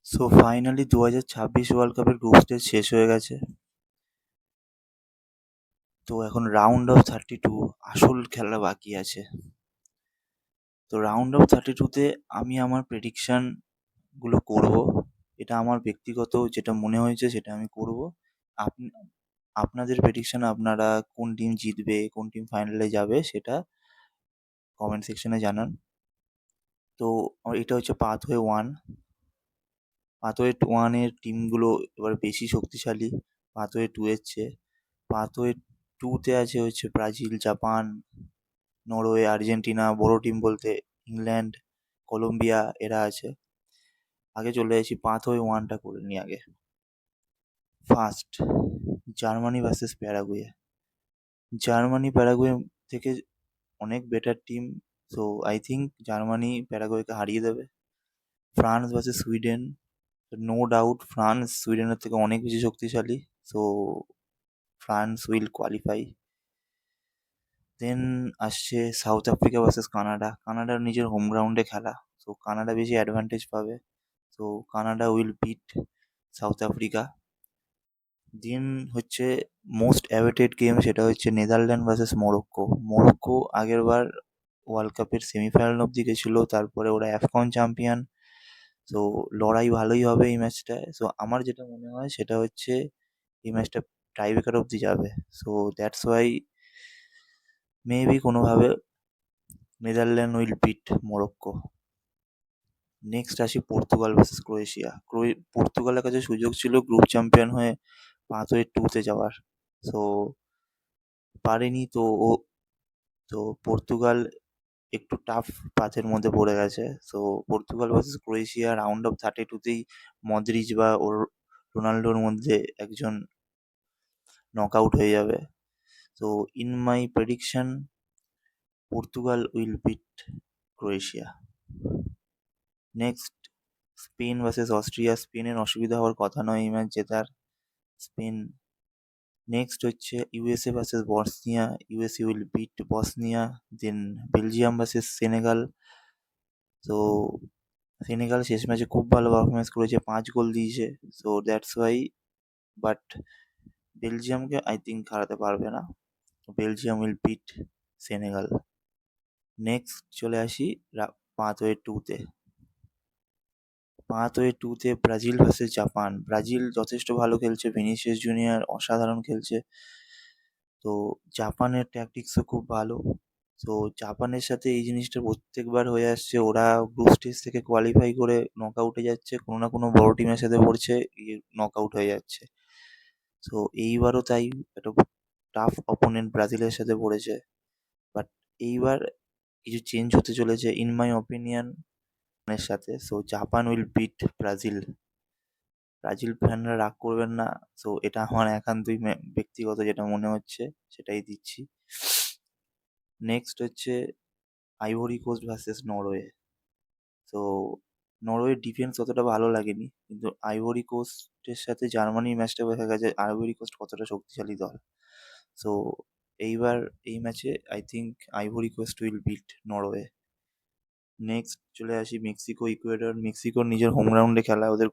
So finally 2026 world কাপের group stage শেষ হয়ে গেছে। তো এখন রাউন্ড অফ 32 আসল খেলা বাকি আছে। তো রাউন্ড অফ 32-তে আমি আমার প্রেডিকশন গুলো করব। এটা আমার ব্যক্তিগত যেটা মনে হয়েছে সেটা আমি করব। আপনি আপনাদের প্রেডিকশন, আপনারা কোন টিম জিতবে, কোন টিম ফাইনালে যাবে সেটা কমেন্ট সেকশনে জানান। তো এটা হচ্ছে পাথওয়ে 1। পাথওয়ে 1 এর টিমগুলো এবার বেশি শক্তিশালী পাথওয়ে 2 এর চেয়ে। পাথওয়ে 2 তে আছে হচ্ছে ব্রাজিল, জাপান, নরওয়ে, আর্জেন্টিনা, বড় টিম বলতে ইংল্যান্ড, কলম্বিয়া এরা আছে। আগে চলে আসি পাথওয়ে 1টা করে নিই আগে। First, Germany versus Paraguay. Germany Paraguay থেকে অনেক better team. So I think Germany প্যারাগুয়েকে হারিয়ে দেবে। France versus Sweden. No doubt France সুইডেনের থেকে অনেক বেশি শক্তিশালী। So France will qualify. Then আসছে সাউথ আফ্রিকা ভার্সেস কানাডা। কানাডার নিজের হোম গ্রাউন্ডে খেলা, সো কানাডা বেশি অ্যাডভান্টেজ পাবে। So Canada will beat south Africa. Then হচ্ছে মোস্ট অ্যাওয়েটেড গেম, সেটা হচ্ছে নেদারল্যান্ড ভার্সেস মরক্কো। মরক্কো আগেরবার ওয়ার্ল্ড কাপের সেমিফাইনাল অবধি গেছিল, তারপরে ওরা অ্যাফকন চ্যাম্পিয়ন। সো লড়াই ভালোই হবে এই ম্যাচটায়। সো আমার যেটা মনে হয় সেটা হচ্ছে এই ম্যাচটা টাইব্রেকার অবধি যাবে। সো দ্যাটস ওয়াই মেবি কোনোভাবে Netherland will beat Morocco. Next আসি পর্তুগাল ভার্সেস ক্রোয়েশিয়া। পর্তুগালের কাছে সুযোগ ছিল গ্রুপ চ্যাম্পিয়ন হয়ে পাথওয়ে 2-তে যাওয়ার। সো পারেনি। তো পর্তুগাল একটু টাফ পাথের মধ্যে পড়ে গেছে। So Portugal versus Croatia round of 32-তেই মদ্রিচ বা ওর রোনাল্ডোর মধ্যে একজন নক আউট হয়ে যাবে। So in my prediction Portugal will beat Croatia. Next, Spain versus Austria. স্পেনের অসুবিধা হওয়ার কথা নয় এই ম্যাচ জেতার। স্পেন। নেক্সট হচ্ছে USA versus Bosnia. USA will beat Bosnia. Then Belgium versus Senegal. তো সেনেগাল শেষ ম্যাচে খুব ভালো পারফরমেন্স করেছে, 5 গোল দিয়েছে। So that's why, but বেলজিয়ামকে I think হারাতে পারবে না। Belgium will beat Senegal. Next চলে আসি পাথওয়ে 2-তে। পাথওয়ে 2-তে ব্রাজিল ভার্সেস জাপান। ব্রাজিল যথেষ্ট ভালো খেলছে, ভিনিসিয়াস জুনিয়র অসাধারণ খেলছে। তো জাপানের ট্যাকটিক্সও খুব ভালো। তো জাপানের সাথে এই জিনিসটা প্রত্যেকবার হয়ে আসছে, ওরা গ্রুপ স্টেজ থেকে কোয়ালিফাই করে নক আউটে যাচ্ছে, কোনো না কোনো বড় টিমের সাথে পড়ছে, নক আউট হয়ে যাচ্ছে। তো এইবারও তাই একটা টাফ অপোনেন্ট ব্রাজিলের সাথে পড়েছে। বাট এইবার কিছু চেঞ্জ হতে চলেছে ইন মাই অপিনিয়ন এর সাথে। So Japan will beat Brazil. Brazil ফ্যানরা রাগ করবেন না। সো এটা আমার একান্তই ব্যক্তিগত যেটা মনে হচ্ছে সেটাই দিচ্ছি। নেক্সট হচ্ছে আইভরি কোস্ট ভার্সেস নরওয়ে। তো নরওয়ের ডিফেন্স অতটা ভালো লাগেনি, কিন্তু আইভরি কোস্টের সাথে জার্মানির ম্যাচটা দেখা গেছে আইভরি কোস্ট কতটা শক্তিশালী দল। সো এইবার এই ম্যাচে I think Ivory Coast will beat Norway. Next চলে আসি মেক্সিকো ইকুয়েডর। মেক্সিকোর নিজের হোম গ্রাউন্ডে খেলা, ওদের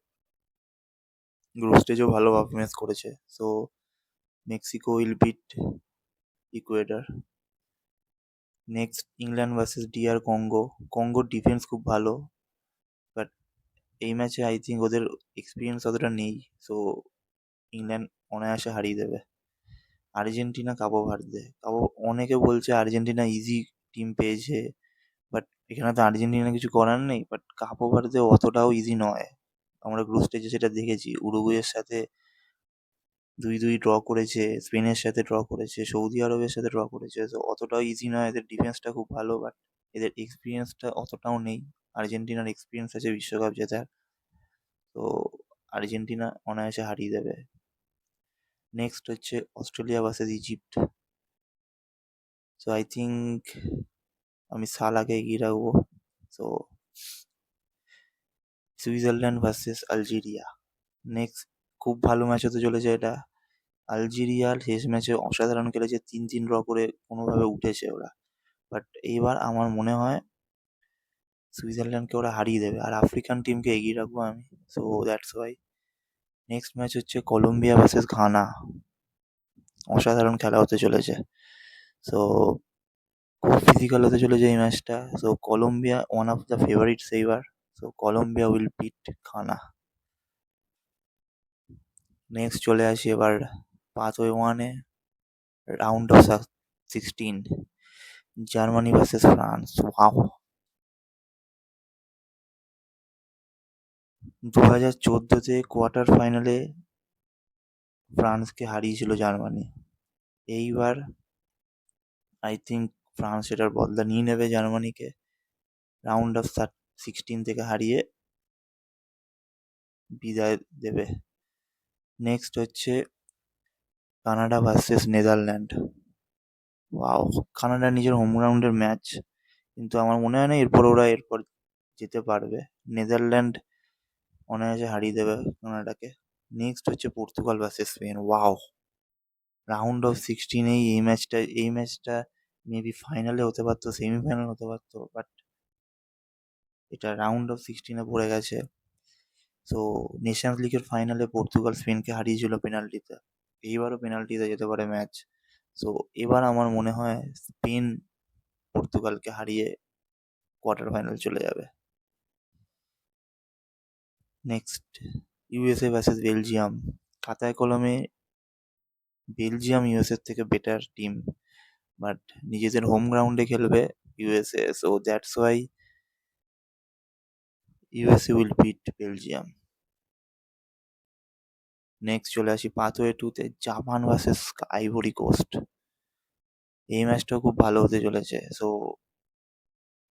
গ্রুপ স্টেজেও ভালো পারফরমেন্স করেছে। So Mexico will beat Ecuador. Next England versus DR Congo. কঙ্গোর ডিফেন্স খুব ভালো, বাট এই ম্যাচে আই থিঙ্ক ওদের এক্সপিরিয়েন্স অতটা নেই। সো ইংল্যান্ড অনায়াসে হারিয়ে দেবে। Argentina Cabo Verde. অনেকে বলছে আর্জেন্টিনা ইজি টিম পেয়েছে, বাট এখানে তো আর্জেন্টিনা কিছু করার নেই। বাট কাবো ভার্দে অতটাও ইজি নয়, আমরা গ্রুপ স্টেজে সেটা দেখেছি। উরুগুয়ের সাথে 2-2 ড্র করেছে, স্পেনের সাথে ড্র করেছে, সৌদি আরবের সাথে ড্র করেছে। তো অতটাও ইজি নয়। এদের ডিফেন্সটা খুব ভালো, বাট এদের এক্সপিরিয়েন্সটা অতটাও নেই। আর্জেন্টিনার এক্সপিরিয়েন্স আছে বিশ্বকাপ জেতার। তো আর্জেন্টিনা অনায়াসে হারিয়ে দেবে। নেক্সট হচ্ছে Australia versus Egypt. So I think আমি সালাকে এগিয়ে রাখবো। So Switzerland versus Algeria. Next খুব ভালো ম্যাচ হতে চলেছে এটা। আলজেরিয়ার শেষ ম্যাচে অসাধারণ খেলেছে, 3-3 ড্র করে কোনোভাবে উঠেছে ওরা। বাট এইবার আমার মনে হয় সুইজারল্যান্ডকে ওরা হারিয়ে দেবে, আর আফ্রিকান টিমকে এগিয়ে রাখবো আমি। So that's Y. Next match হচ্ছে কলম্বিয়া ভার্সেস ঘানা। অসাধারণ খেলা হতে চলেছে। সো খুব ফিজিক্যাল হতে চলেছে এই ম্যাচটা। So Colombia one of the favourites এইবার। So Colombia will beat Ghana. Next চলে আসি এবার পাথওয়ে ওয়ানে, round of 16, Germany versus France. Wow! 2014-তে কোয়ার্টার ফাইনালে ফ্রান্সকে হারিয়েছিল জার্মানি। এইবার আই থিঙ্ক ফ্রান্স এটার বদলা নিয়ে নেবে জার্মানিকে, রাউন্ড অফ 16 থেকে হারিয়ে বিদায় দেবে। নেক্সট হচ্ছে Canada versus Netherland. Wow! Canada নিজের হোম গ্রাউন্ডের ম্যাচ, কিন্তু আমার মনে হয় না এরপর যেতে পারবে। নেদারল্যান্ড অনায়াসে হারিয়ে দেবে কানাডাকে। নেক্সট হচ্ছে Portugal versus Spain. Wow! Round of 16-এই এই ম্যাচটা মেবি ফাইনালে হতে পারতো, সেমিফাইনাল হতে পারতো, বাট এটা রাউন্ড অফ 16-এ পড়ে গেছে। সো নেশনস লিগের ফাইনালে পর্তুগাল স্পেনকে হারিয়েছিল পেনাল্টিতে। এইবারও পেনাল্টিতে যেতে পারে ম্যাচ। সো এবার আমার মনে হয় স্পেন পর্তুগালকে হারিয়ে কোয়ার্টার ফাইনাল চলে যাবে। Next USA versus Belgium. খাতায় কলমে বেলজিয়াম ইউএসএর থেকে বেটার টিম, বাট নিজেদের হোম গ্রাউন্ডে খেলবে USA. So that's Y USA will bit Belgium. Next চলে আসি পাথওয়ে টুতে, জাপান ভার্সেস আইভরি কোস্ট। এই ম্যাচটাও খুব ভালো হতে চলেছে। সো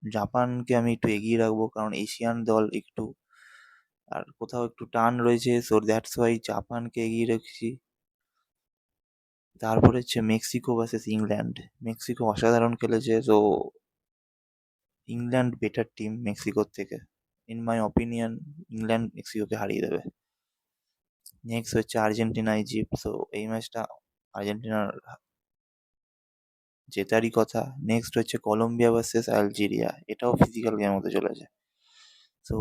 জাপানকে আমি একটু এগিয়ে রাখবো, কারণ এশিয়ান দল একটু আর কোথাও একটু টান রয়েছে। সো দ্যাটস ওয়াই জাপানকে এগিয়ে রেখেছি। তারপরে হচ্ছে মেক্সিকো ভার্সেস ইংল্যান্ড। মেক্সিকো অসাধারণ খেলেছে। সো ইংল্যান্ড বেটার টিম মেক্সিকোর থেকে। ইন মাই অপিনিয়ন ইংল্যান্ড মেক্সিকোকে হারিয়ে দেবে। নেক্সট হচ্ছে আর্জেন্টিনা ইজিপ্ট। সো এই ম্যাচটা আর্জেন্টিনার জেতারই কথা। নেক্সট হচ্ছে কলম্বিয়া ভার্সেস আলজেরিয়া। এটাও ফিজিক্যাল গেম হতে চলেছে। So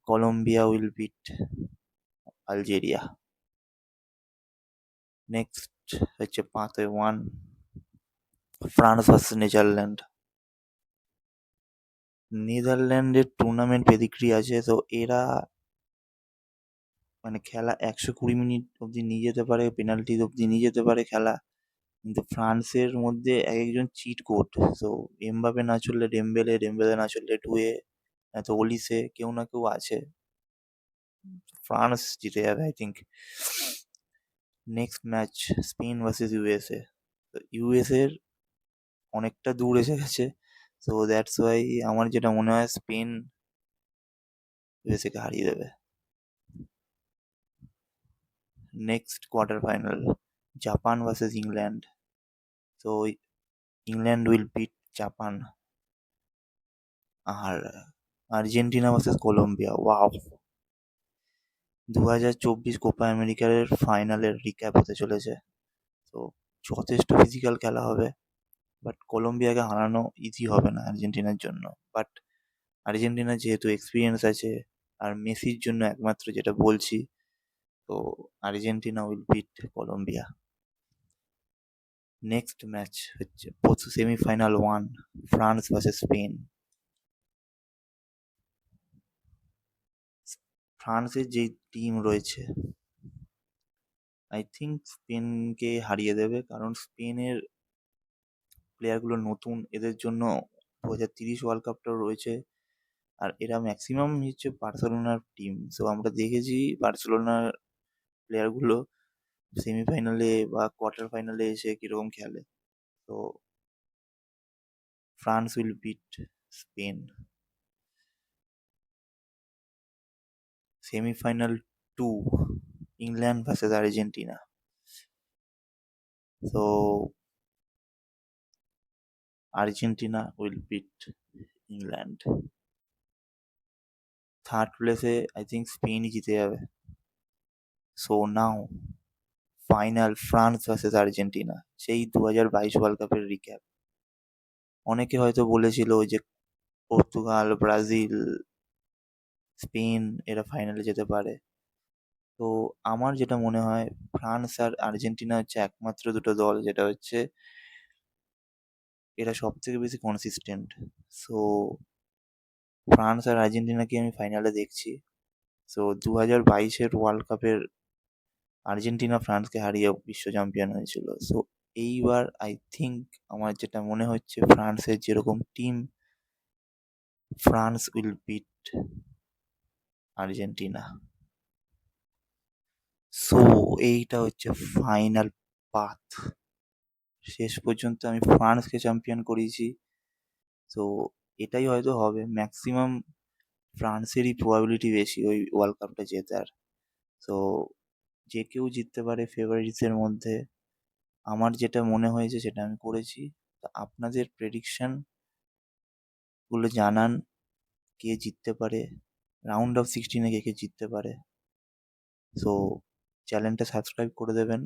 Colombia will beat Algeria. Next হচ্ছে pathway one, France versus Netherland. নেদারল্যান্ডের টুর্নামেন্ট পেডিগ্রি আছে। তো এরা মানে খেলা 120 মিনিট অবধি নিয়ে যেতে পারে, পেনাল্টি অবধি নিয়ে যেতে পারে খেলা। কিন্তু ফ্রান্সের মধ্যে এক একজন চিট কোড। সো এমবাপে না চললে ডেম্বেলে, ডেম্বেলে না চললে ডুয়ে, তো ওলিসে, কেউ না কেউ আছে। ফ্রান্স জিতে যাবে I think. Next match Spain versus USA. USA এর অনেকটা দূর এসে গেছে। সো দ্যাটস ওয়াই আমার যেটা মনে হয় স্পেন ইউএসএ কে হারিয়ে দেবে। Next quarter final, Japan versus England. তো ইংল্যান্ড উইল বিট জাপান। আর Argentina versus Colombia. Wow! 2024 Copa আমেরিকার ফাইনালের রিক্যাপ হতে চলেছে। তো যথেষ্ট ফিজিক্যাল খেলা হবে, বাট কলম্বিয়াকে হারানো ইজি হবে না আর্জেন্টিনার জন্য। বাট আর্জেন্টিনার যেহেতু এক্সপিরিয়েন্স আছে, আর মেসির জন্য একমাত্র যেটা বলছি, তো Argentina will beat Colombia. Next match হচ্ছে semifinal one, France versus Spain. ফ্রান্সের যে টিম রয়েছে আই থিঙ্ক স্পেনকে হারিয়ে দেবে, কারণ স্পেনের প্লেয়ারগুলো নতুন, এদের জন্য 2030 ওয়ার্ল্ড কাপটাও রয়েছে। আর এরা ম্যাক্সিমাম হচ্ছে বার্সেলোনার টিম। সো আমরা দেখেছি বার্সেলোনার প্লেয়ারগুলো সেমিফাইনালে বা কোয়ার্টার ফাইনালে এসে কিরকম খেলে। তো France will beat Spain. Semifinal two, England versus Argentina. তো Argentina will beat England. Third প্লেসে আই থিঙ্ক স্পেনই জিতে যাবে। So now final, France versus Argentina, সেই 2022 ওয়ার্ল্ড কাপের রিক্যাপ। অনেকে হয়তো বলেছিল ওই যে পর্তুগাল, ব্রাজিল স্পেন এরা ফাইনালে যেতে পারে। তো আমার যেটা মনে হয়, ফ্রান্স আর আর্জেন্টিনা হচ্ছে একমাত্র দুটো দল যেটা হচ্ছে এরা সব থেকে বেশি কনসিস্টেন্ট। সো ফ্রান্স আর আর্জেন্টিনাকে আমি ফাইনালে দেখছি। সো 2022-এর ওয়ার্ল্ড কাপের আর্জেন্টিনা ফ্রান্সকে হারিয়ে বিশ্ব চ্যাম্পিয়ন হয়েছিল। সো এইবার আই থিঙ্ক আমার যেটা মনে হচ্ছে ফ্রান্সের যেরকম team, France will bit Argentina. So এইটা হচ্ছে ফাইনাল পাথ। শেষ পর্যন্ত আমি ফ্রান্সকে চ্যাম্পিয়ন করিয়েছি। তো এটাই হয়তো হবে ম্যাক্সিমাম। ফ্রান্সেরই প্রবাবিলিটি বেশি ওই ওয়ার্ল্ড কাপটা জেতার। তো যে কেউ জিততে পারে ফেভারিটসের মধ্যে। আমার যেটা মনে হয়েছে সেটা আমি করেছি। তা আপনাদের প্রেডিকশন গুলো জানান, কে জিততে পারে, রাউন্ড অফ 16-এ কে কে জিততে পারে। সো চ্যানেলটা সাবস্ক্রাইব করে দেবেন।